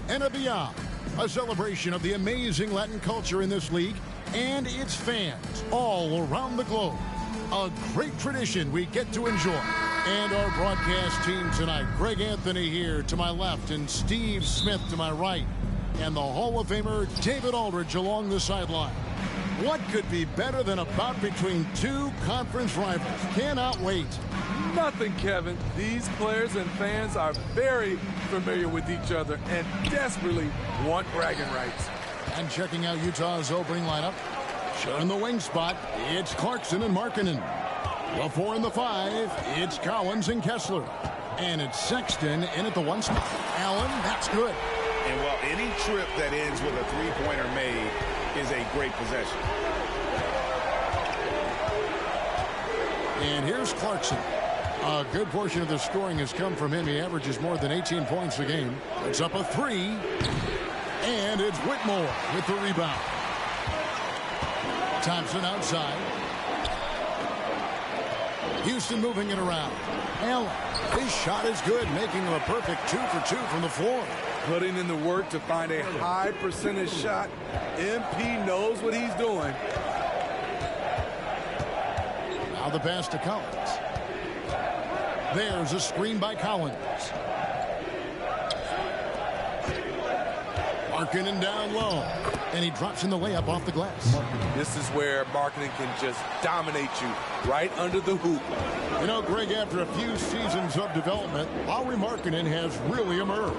and a beyond. A celebration of the amazing Latin culture in this league and its fans all around the globe. A great tradition we get to enjoy. And our broadcast team tonight, Greg Anthony here to my left and Steve Smith to my right. And the Hall of Famer David Aldridge along the sideline. What could be better than a bout between two conference rivals? Cannot wait. Nothing, Kevin. These players and fans are very familiar with each other and desperately want bragging rights. And checking out Utah's opening lineup, sharing the wing spot, it's Clarkson and Markkanen. The 4 and the 5, it's Collins and Kessler. And it's Sexton in at the 1 spot. Allen, that's good. And while any trip that ends with a three-pointer made is a great possession. And here's Clarkson. A good portion of the scoring has come from him. He averages more than 18 points a game. It's up a 3. And it's Whitmore with the rebound. Thompson outside. Houston moving it around. Allen, his shot is good, making him a perfect 2 for 2 from the floor. Putting in the work to find a high percentage shot. MP knows what he's doing. Now the pass to Collins. There's a screen by Collins. Markkanen down low. And he drops in the layup off the glass. This is where Markkanen can just dominate you right under the hoop. You know, Greg, after a few seasons of development, Lauri Markkanen has really emerged.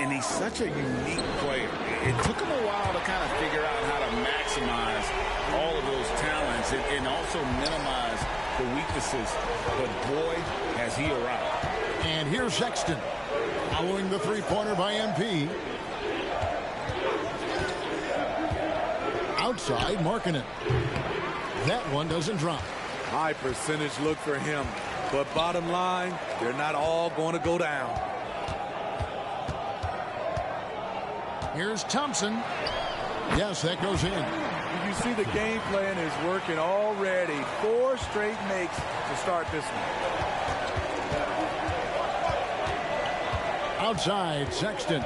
And he's such a unique player. It took him a while to kind of figure out how to maximize all of those talents and also minimize the weaknesses. But boy, has he arrived. And here's Sexton. Following the three-pointer by MP. Outside, Markkanen. That one doesn't drop. High percentage look for him. But bottom line, they're not all going to go down. Here's Thompson. Yes, that goes in. You see the game plan is working already. 4 straight makes to start this one. Outside, Sexton.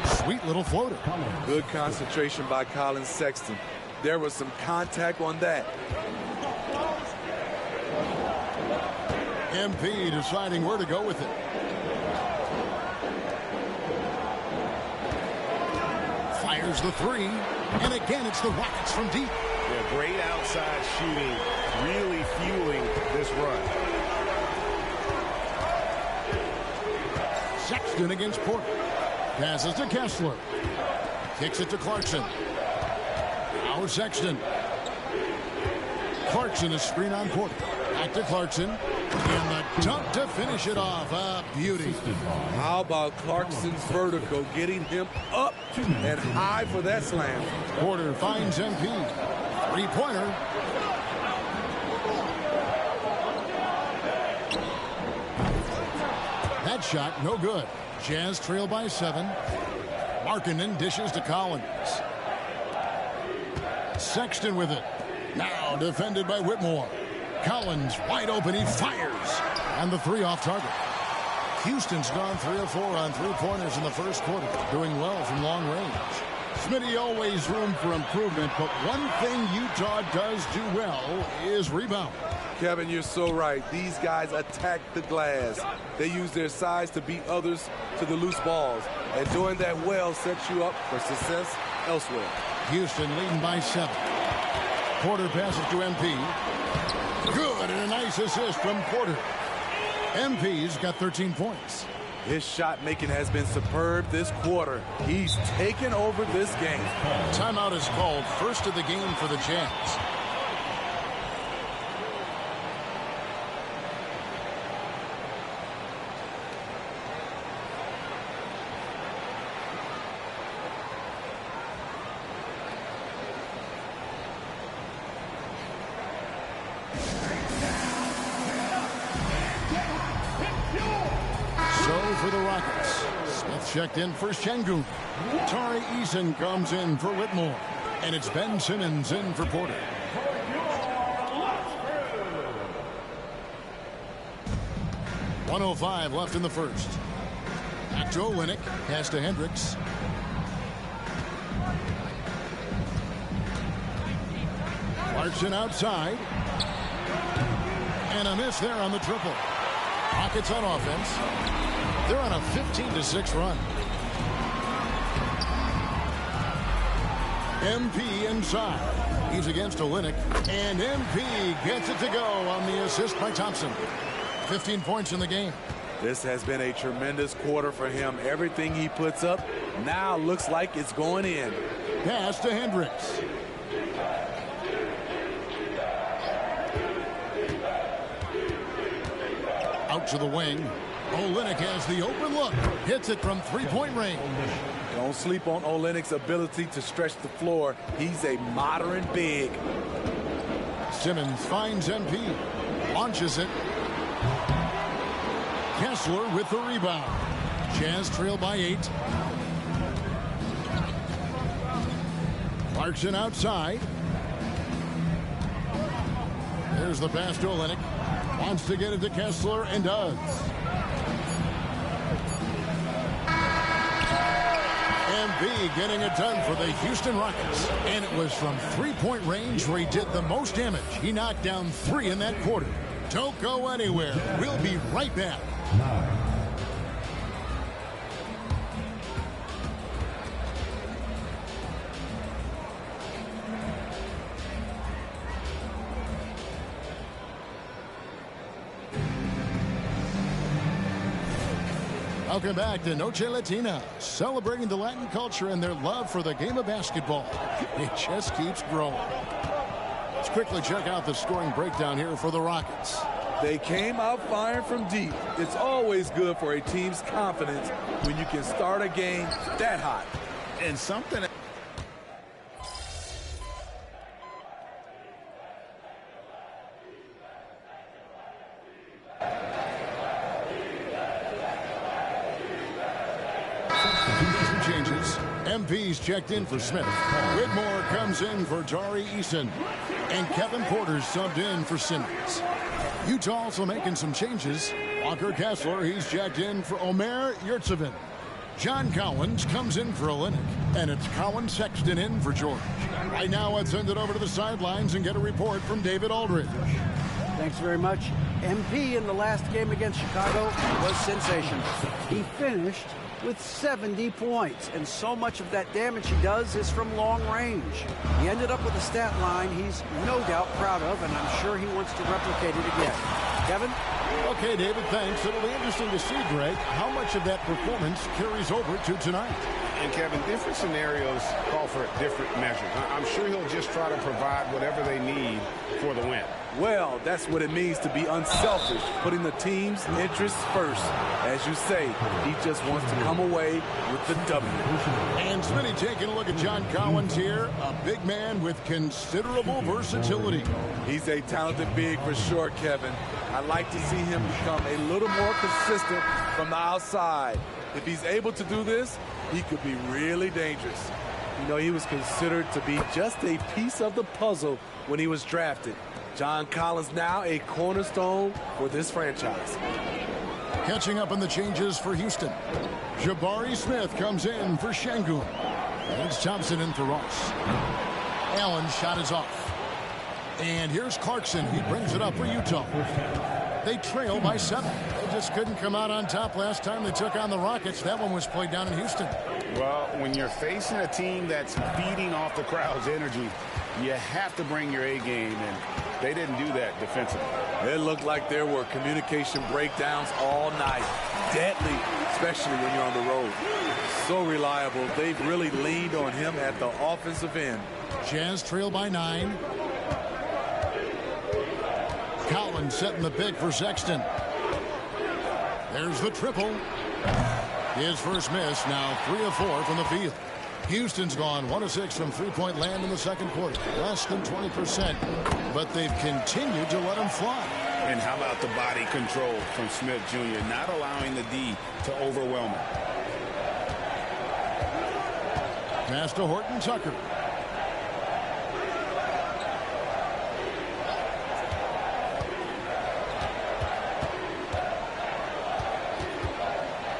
Sweet little floater. Good concentration by Collin Sexton. There was some contact on that. MP deciding where to go with it. Fires the 3. And again, it's the Rockets from deep. Yeah, great outside shooting, really fueling this run. Sexton against Porter. Passes to Kessler. Kicks it to Clarkson. Now Sexton. Clarkson is screen on Porter. Back to Clarkson. And the dunk to finish it off. A beauty. How about Clarkson's vertical, getting him up and high for that slam. Porter finds MP. Three-pointer. That shot, no good. Jazz trail by 7. Markkanen dishes to Collins. Sexton with it. Now defended by Whitmore. Collins wide open. He fires. And the 3 off target. Houston's gone 3 of 4 on three-pointers in the first quarter. Doing well from long range. Smitty, always room for improvement, but one thing Utah does do well is rebound. Kevin, you're so right. These guys attack the glass. They use their size to beat others to the loose balls. And doing that well sets you up for success elsewhere. Houston leading by 7. Porter passes to MP. Good, and a nice assist from Porter. MP's got 13 points. His shot making has been superb this quarter. He's taken over this game. Timeout is called. First of the game for the Jazz. For the Rockets. Smith checked in for Şengün. Tari Eason comes in for Whitmore. And it's Ben Simmons in for Porter. .105 left in the first. Back to Olynyk. Pass to Hendricks. Clarkson outside. And a miss there on the triple. Rockets on offense. They're on a 15-6 run. MP inside. He's against Olynyk. And MP gets it to go on the assist by Thompson. 15 points in the game. This has been a tremendous quarter for him. Everything he puts up now looks like it's going in. Pass to Hendricks. Out to the wing. Olynyk has the open look. Hits it from three-point range. Don't sleep on Olynyk's ability to stretch the floor. He's a modern big. Simmons finds MP. Launches it. Kessler with the rebound. Jazz trail by 8. Clarkson outside. There's the pass to Olynyk. Wants to get it to Kessler and does. MB getting it done for the Houston Rockets. And it was from three-point range where he did the most damage. He knocked down 3 in that quarter. Don't go anywhere. We'll be right back. Welcome back to Noche Latina, celebrating the Latin culture and their love for the game of basketball. It just keeps growing. Let's quickly check out the scoring breakdown here for the Rockets. They came out firing from deep. It's always good for a team's confidence when you can start a game that hot. And something... Changes. MP's checked in for Smith. Whitmore comes in for Tari Eason. And Kevin Porter subbed in for Simmons. Utah also making some changes. Walker Kessler, he's checked in for Omer Yurtseven. John Cowens comes in for Olynyk. And it's Cowan Sexton in for George. Right now, let's send it over to the sidelines and get a report from David Aldridge. Thanks very much. MP in the last game against Chicago was sensational. He finished with 70 points, and so much of that damage he does is from long range. He ended up with a stat line he's no doubt proud of, and I'm sure he wants to replicate it again. Kevin? Okay, David, thanks. It'll be interesting to see, Greg, how much of that performance carries over to tonight. And, Kevin, different scenarios call for different measures. I'm sure he'll just try to provide whatever they need for the win. Well, that's what it means to be unselfish, putting the team's interests first. As you say, he just wants to come away with the W. And Smitty taking a look at John Cowens here, a big man with considerable versatility. He's a talented big for sure, Kevin. I'd like to see him become a little more consistent from the outside. If he's able to do this, he could be really dangerous. You know, he was considered to be just a piece of the puzzle when he was drafted. John Collins now a cornerstone for this franchise. Catching up on the changes for Houston. Jabari Smith comes in for Şengün. It's Thompson in for Ross. Allen's shot is off. And here's Clarkson. He brings it up for Utah. They trail by 7. They just couldn't come out on top last time they took on the Rockets. That one was played down in Houston. Well, when you're facing a team that's feeding off the crowd's energy, you have to bring your A game, and they didn't do that defensively. It looked like there were communication breakdowns all night. Deadly, especially when you're on the road. So reliable. They've really leaned on him at the offensive end. Jazz trail by 9. Collins setting the pick for Sexton. There's the triple. His first miss, now 3 of 4 from the field. Houston's gone 1 of 6 from three-point land in the second quarter. Less than 20%, but they've continued to let him fly. And how about the body control from Smith Jr., not allowing the D to overwhelm him. Pass to Horton Tucker.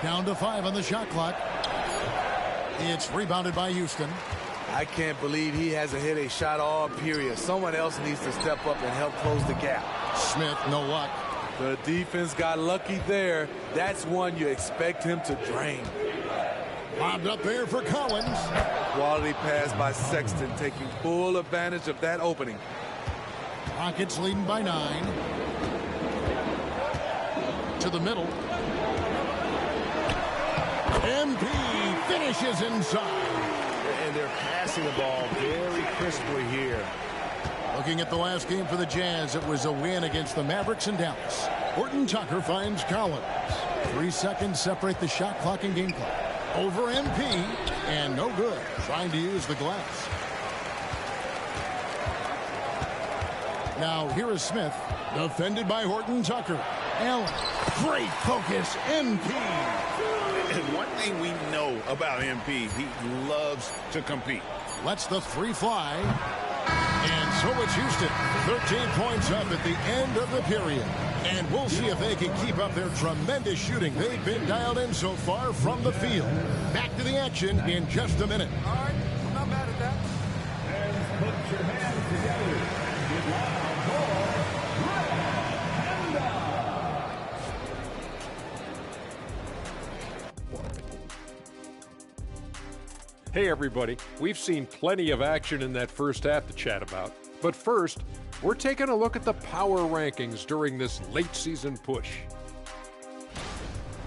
Down Down to 5 on the shot clock. It's rebounded by Houston. I can't believe he hasn't hit a shot all period. Someone else needs to step up and help close the gap. Smith, no luck. The defense got lucky there. That's one you expect him to drain. Lobbed up there for Collins. Quality pass by Sexton, taking full advantage of that opening. Rockets leading by 9. To the middle. MP finishes inside. And they're passing the ball very crisply here. Looking at the last game for the Jazz, it was a win against the Mavericks in Dallas. Horton Tucker finds Collins. 3 seconds separate the shot clock and game clock. Over MP, and no good. Trying to use the glass. Now here is Smith, defended by Horton Tucker. Allen, great focus, MP. And one thing we know about MP, he loves to compete. Lets the 3 fly. And so it's Houston, 13 points up at the end of the period. And we'll see if they can keep up their tremendous shooting. They've been dialed in so far from the field. Back to the action in just a minute. All right, I'm not mad at that. And put your hands together. Get loud for Hey everybody, we've seen plenty of action in that first half to chat about. But first, we're taking a look at the power rankings during this late season push.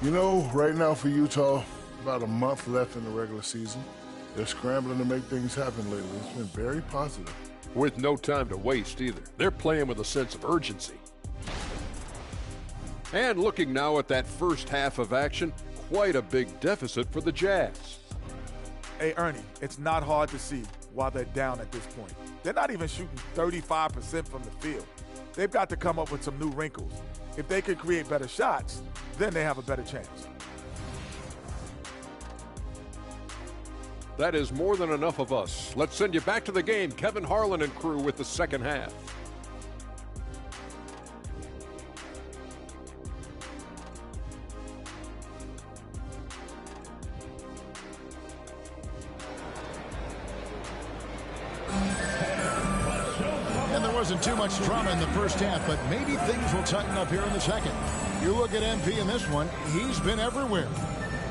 You know, right now for Utah, about a month left in the regular season. They're scrambling to make things happen lately. It's been very positive. With no time to waste either. They're playing with a sense of urgency. And looking now at that first half of action, quite a big deficit for the Jazz. Hey, Ernie, it's not hard to see why they're down at this point. They're not even shooting 35% from the field. They've got to come up with some new wrinkles. If they can create better shots, then they have a better chance. That is more than enough of us. Let's send you back to the game. Kevin Harlan and crew with the second half. Wasn't too much drama in the first half, but maybe things will tighten up here in the second. You look at MP in this one, he's been everywhere.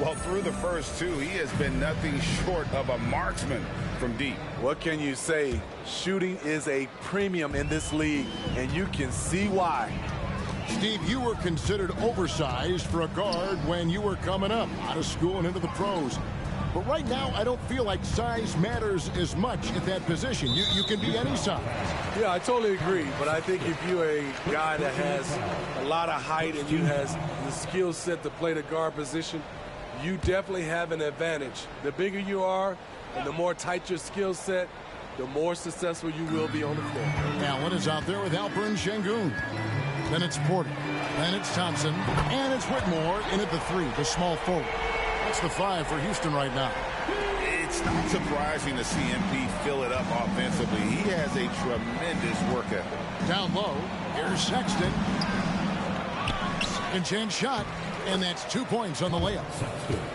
Well, through the first 2, he has been nothing short of a marksman from deep. What can you say? Shooting is a premium in this league, and you can see why. Steve, you were considered oversized for a guard when you were coming up out of school and into the pros. But right now, I don't feel like size matters as much at that position. You can be any size. Yeah, I totally agree. But I think if you're a guy that has a lot of height and you has the skill set to play the guard position, you definitely have an advantage. The bigger you are and the more tight your skill set, the more successful you will be on the floor. Allen is out there with Alperen Sengun. Then it's Porter. Then it's Thompson. And it's Whitmore in at the 3, the small forward. That's the 5 for Houston right now. It's not surprising to see MP fill it up offensively. He has a tremendous work ethic. Down low, here's Sexton. Second chance shot, and that's 2 points on the layup.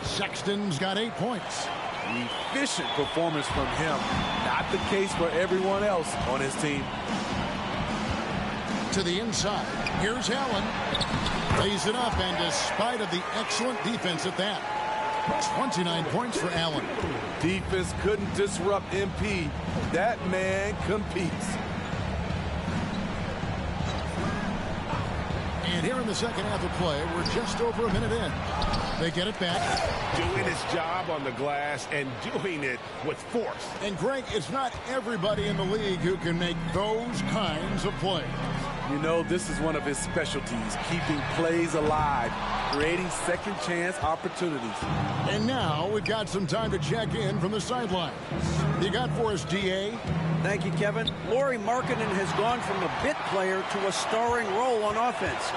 Sexton's got 8 points. Efficient performance from him. Not the case for everyone else on his team. To the inside, here's Allen. Lays it up, and despite of the excellent defense at that, 29 points for Allen. Defense couldn't disrupt MP. That man competes. And here in the second half of play, we're just over a minute in. They get it back. Doing his job on the glass and doing it with force. And Greg, it's not everybody in the league who can make those kinds of plays. You know, this is one of his specialties, keeping plays alive, creating second chance opportunities. And now we've got some time to check in from the sidelines. You got for us, D.A.? Thank you, Kevin. Lauri Markkanen has gone from a bit player to a starring role on offense.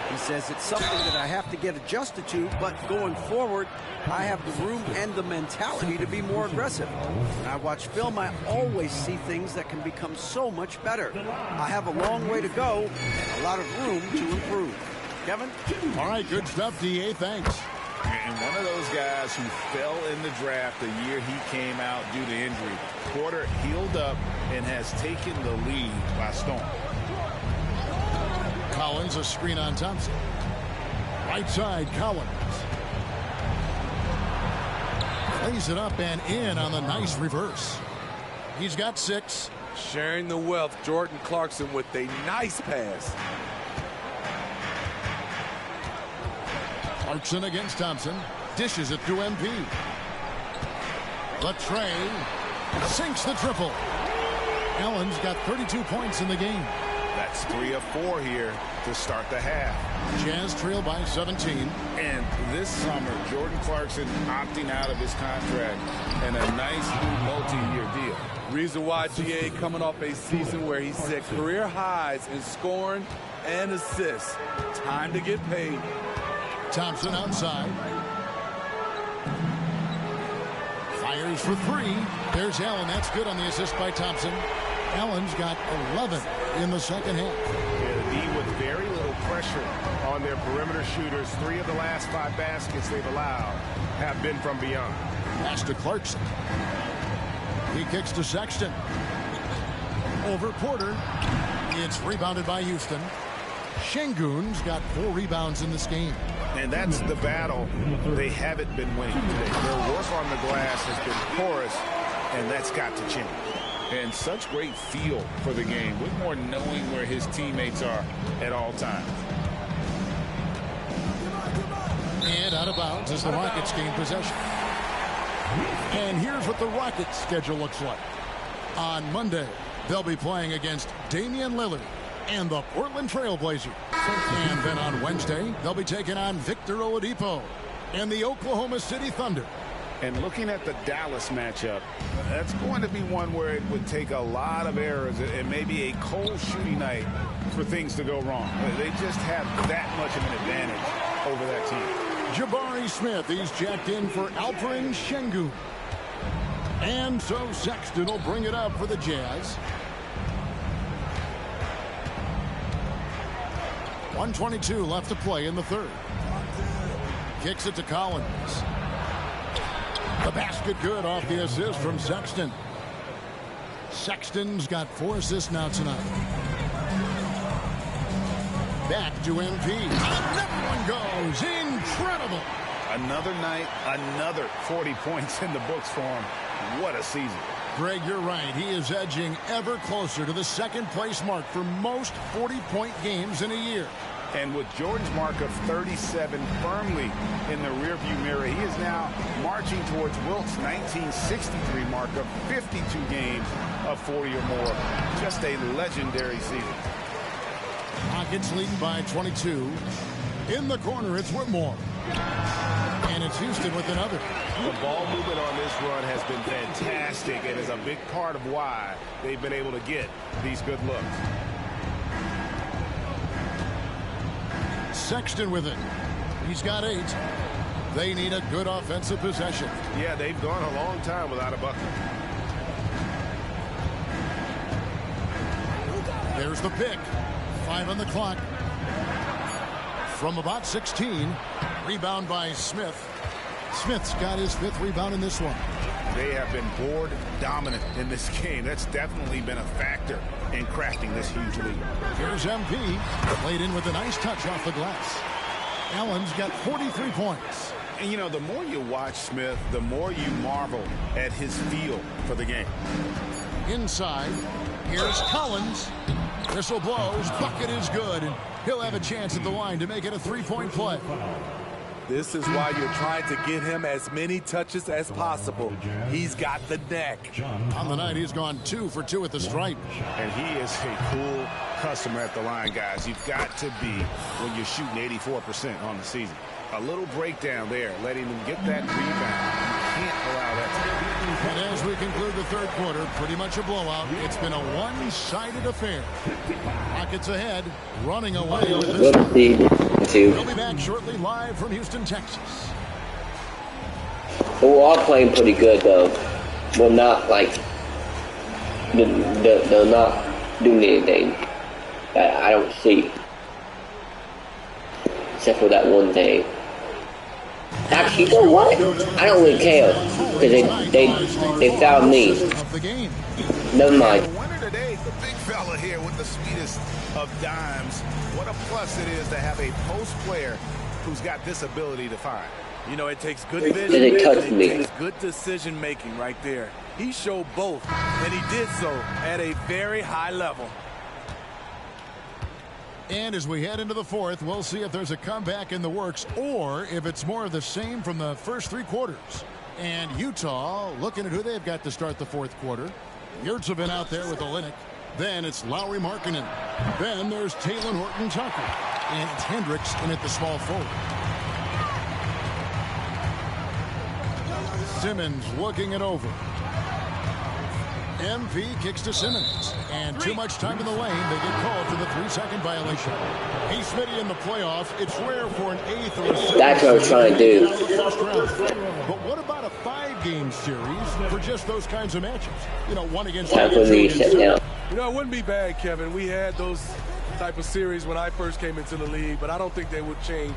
He says it's something that I have to get adjusted to, but going forward, I have the room and the mentality to be more aggressive. When I watch film, I always see things that can become so much better. I have a long way to go and a lot of room to improve. Kevin? All right, good stuff, D.A. Thanks. And one of those guys who fell in the draft the year he came out due to injury. Porter healed up and has taken the lead by storm. Collins, a screen on Thompson. Right side, Collins. Plays it up and in on the nice reverse. He's got 6. Sharing the wealth, Jordan Clarkson with a nice pass. Clarkson against Thompson. Dishes it through MP. Latrey sinks the triple. Allen's got 32 points in the game. That's 3 of 4 here to start the half. Jazz trail by 17. And this summer, Jordan Clarkson opting out of his contract and a nice new multi-year deal. Reason why GA coming off a season where he set career highs in scoring and assists. Time to get paid. Thompson outside. Fires for 3. There's Allen. That's good on the assist by Thompson. Allen's got 11 in the second half. Yeah, with very little pressure on their perimeter shooters. 3 of the last 5 baskets they've allowed have been from beyond. Pass to Clarkson. He kicks to Sexton. Over Porter. It's rebounded by Houston. Şengün's got 4 rebounds in this game. And that's the battle they haven't been winning today. Their work on the glass has been porous, and that's got to change. And such great feel for the game. Whitmore knowing where his teammates are at all times. And out of bounds as the Rockets gain possession. And here's what the Rockets' schedule looks like. On Monday, they'll be playing against Damian Lillard and the Portland Trail Blazers. And then on Wednesday, they'll be taking on Victor Oladipo and the Oklahoma City Thunder. And looking at the Dallas matchup, that's going to be one where it would take a lot of errors and maybe a cold shooting night for things to go wrong. They just have that much of an advantage over that team. Jabari Smith, he's jacked in for Alperen Şengün. And so Sexton will bring it up for the Jazz. 1:22 left to play in the third. Kicks it to Collins. The basket good off the assist from Sexton. Sexton's got 4 assists now tonight. Back to MP. Another one goes. Incredible. Another night, another 40 points in the books for him. What a season. Greg, you're right. He is edging ever closer to the second place mark for most 40-point games in a year. And with Jordan's mark of 37 firmly in the rearview mirror, he is now marching towards Wilt's 1963 mark of 52 games of 40 or more. Just a legendary season. Rockets leading by 22. In the corner, it's Whitmore. And it's Houston with another. The ball movement on this run has been fantastic and is a big part of why they've been able to get these good looks. Sexton with it. He's got 8. They need a good offensive possession. Yeah, they've gone a long time without a bucket. There's the pick. 5 on the clock. From about 16. Rebound by Smith. Smith's got his 5th rebound in this one. They have been board dominant in this game. That's definitely been a factor in crafting this huge lead. Here's MP. Played in with a nice touch off the glass. Allen's got 43 points. And, you know, the more you watch Smith, the more you marvel at his feel for the game. Inside, here's Collins. Whistle blows. Bucket is good. And he'll have a chance at the line to make it a 3-point play. This is why you're trying to get him as many touches as possible. He's got the neck. On the night, he's gone 2 for 2 at the stripe. And he is a cool customer at the line, guys. You've got to be when you're shooting 84% on the season. A little breakdown there, letting them get that rebound. You can't allow that to happen. And as we conclude the third quarter, pretty much a blowout. It's been a one-sided affair. Rockets ahead, running away with this one. We'll be back shortly live from Houston, Texas. We're all playing pretty good, though. We're not, like, they're not doing anything that I don't see. Except for that one thing. Actually, you know what? I don't really care because they fouled me. Never mind. The winner today, the big fella here with the sweetest of dimes. What a plus it is to have a post player who's got this ability to find. You know, it takes good vision. It touched me. It takes good decision making right there. He showed both, and he did so at a very high level. And as we head into the fourth, we'll see if there's a comeback in the works or if it's more of the same from the first three quarters. And Utah looking at who they've got to start the fourth quarter. Yurtseven out there with Olynyk. Then it's Lauri Markkanen. Then there's Talen Horton-Tucker. And it's Hendricks in at the small forward. Simmons looking it over. MP kicks to Simmons. And too much time in the lane. They get called for the 3-second violation. Hey, Smitty, in the playoffs, it's rare for an 8th or a 7th. That's what I was trying to do. But what about a 5-game series for just those kinds of matches? You know, one against time for me to sit down. You know, it wouldn't be bad, Kevin. We had those type of series when I first came into the league, but I don't think they would change.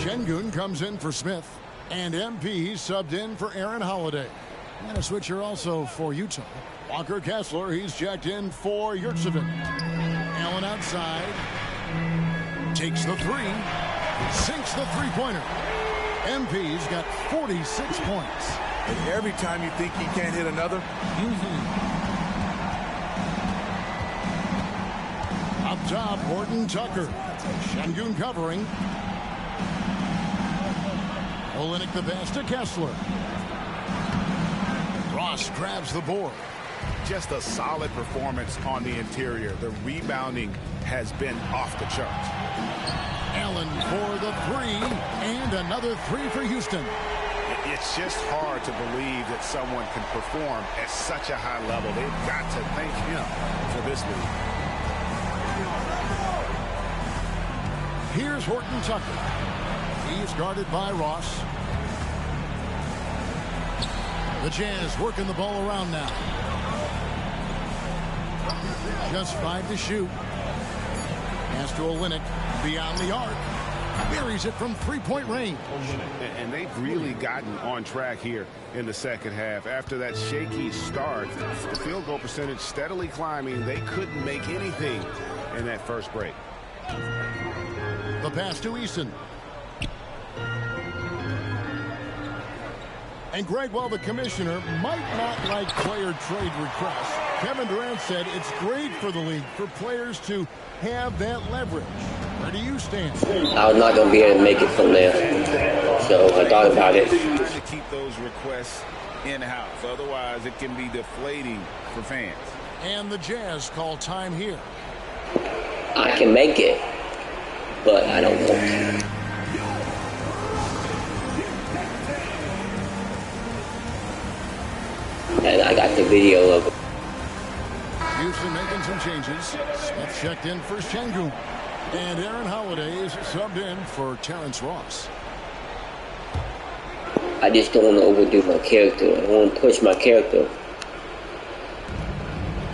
Şengün comes in for Smith, and MP subbed in for Aaron Holiday. And a switcher also for Utah. Walker Kessler, he's checked in for Yurtseven. Allen outside. Takes the three. Sinks the three-pointer. MP's got 46 points. And every time you think he can't hit another. Up top, Horton-Tucker. Şengün covering. Olynyk the pass to Kessler. Ross grabs the board. Just a solid performance on the interior. The rebounding has been off the charts. Allen for the three, and another three for Houston. It's just hard to believe that someone can perform at such a high level. They've got to thank him for this lead. Here's Horton-Tucker. He's guarded by Ross. The Jazz working the ball around now. Just 5 to shoot. Pass to Olynyk. Beyond the arc. Buries it from three-point range. And they've really gotten on track here in the second half. After that shaky start, the field goal percentage steadily climbing. They couldn't make anything in that first break. The pass to Eason. And Greg, while the commissioner might not like player trade requests, Kevin Durant said it's great for the league for players to have that leverage. Where do you stand? I was not going to be able to make it from there, so I thought about it. Trying to keep those requests in-house. Otherwise, it can be deflating for fans. And the Jazz call time here. I can make it, but I don't know. And I got the video of it. Houston making some changes. Smith checked in for Şengün. And Aaron Holiday is subbed in for Terrence Ross. I just don't want to overdo my character. I want to push my character.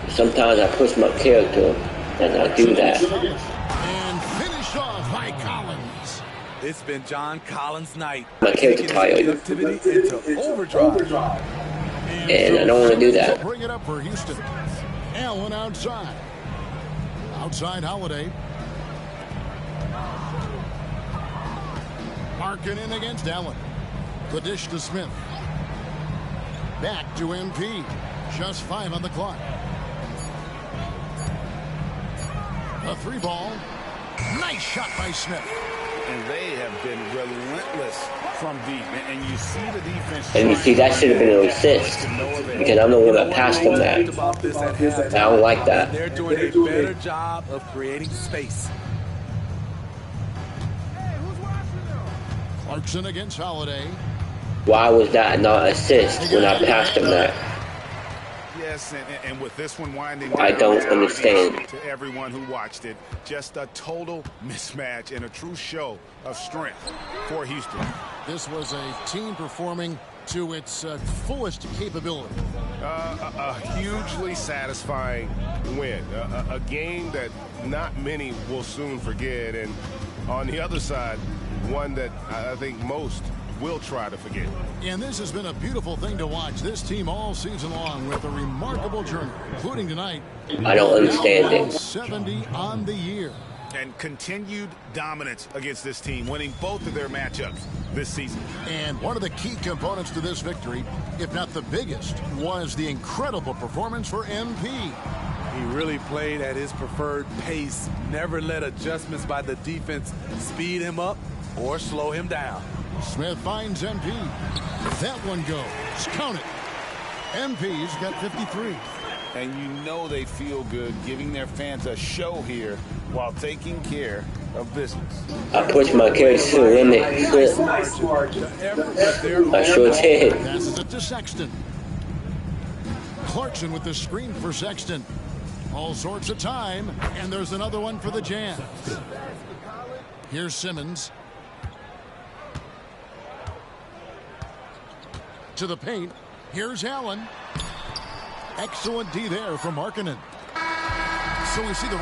Sometimes I push my character, and I do that. And finished off by Collins. It's been John Collins' night. My character tired. Into overdrive. And I don't want to do that. Bring it up for Houston. Allen outside. Outside Holiday. Markkanen against Allen. The dish to Smith. Back to MP. Just 5 on the clock. A 3-ball. Nice shot by Smith. And they have been relentless from deep. And you see the defense. And you see, that should have been an assist. Because I'm the one that passed him that. I don't like that. They're doing a better job of creating space. Clarkson against Holiday. Why was that not assist when I passed him that? Yes, and with this one winding I don't understand. To everyone who watched it, just a total mismatch and a true show of strength for Houston. This was a team performing to its fullest capability. A hugely satisfying win. A game that not many will soon forget. And on the other side, one that I think most will try to forget. And this has been a beautiful thing to watch this team all season long with a remarkable journey, including tonight. I don't understand it. 70 on the year. And continued dominance against this team, winning both of their matchups this season. And one of the key components to this victory, if not the biggest, was the incredible performance for MP. He really played at his preferred pace, never let adjustments by the defense speed him up or slow him down. Smith finds MP. That one goes. Count it. MP's got 53. And you know they feel good giving their fans a show here while taking care of business. I pushed my carries to the limit. I sure did. Passes it to Sexton. Clarkson with the screen for Sexton. All sorts of time, and there's another one for the Jam. Here's Simmons. To the paint. Here's Allen. Excellent D there from Markkanen. So we see the